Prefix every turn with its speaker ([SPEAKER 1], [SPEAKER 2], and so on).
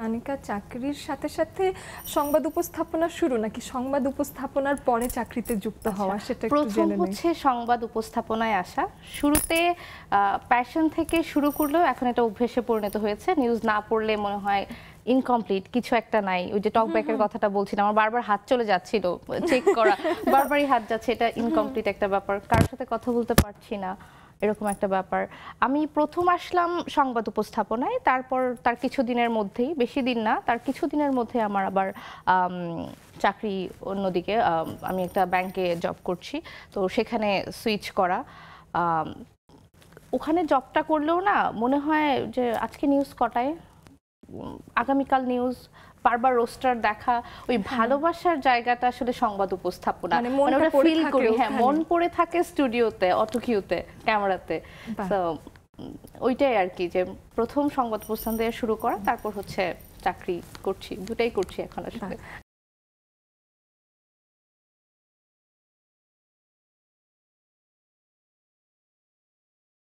[SPEAKER 1] আনিকা, চাকরির সাথে সাথে সংবাদ উপস্থাপনা শুরু নাকি সংবাদ উপস্থাপনার পরে চাকরিতে যুক্ত হওয়া, সেটা একটু
[SPEAKER 2] প্রথম
[SPEAKER 1] জেনে নেই।
[SPEAKER 2] হচ্ছে সংবাদ উপস্থাপনায় আসা। শুরুতে প্যাশন থেকে শুরু করলেও এখন এটা অভ্যেসে পরিণত হয়েছে। নিউজ না পড়লে মনে হয় ইনকমপ্লিট, কিছু একটা নাই। ওই যে টক ব্যাকের কথাটা বলছিলাম, আমার বারবার হাত চলে যাচ্ছিল চেক করা, বারবারই হাত যাচ্ছে, এটা ইনকমপ্লিট একটা ব্যাপার, কারোর সাথে কথা বলতে পারছি না, এরকম একটা ব্যাপার। আমি প্রথম আসলাম সংবাদ উপস্থাপনায়, তারপর তার কিছুদিনের মধ্যেই, বেশি দিন না, তার কিছুদিনের মধ্যে আমার আবার চাকরি অন্যদিকে, আমি একটা ব্যাংকে জব করছি, তো সেখানে সুইচ করা। ওখানে জবটা করলেও না মনে হয় যে আজকে নিউজ কটায়, আগামীকাল নিউজ, বারবার রোস্টার দেখা, ওই ভালোবাসার জায়গাটা আসলে সংবাদ উপস্থাপনা, মানে ওটা ফিল করি। হ্যাঁ, মন পড়ে থাকে স্টুডিওতে, অটোকিউতে, ক্যামেরাতে। তো ওইটাই আর কি, যে প্রথম সংবাদ উপস্থাপন দিয়ে শুরু করা, তারপর হচ্ছে চাকরি করছি, দুটাই করছি এখন আসলে।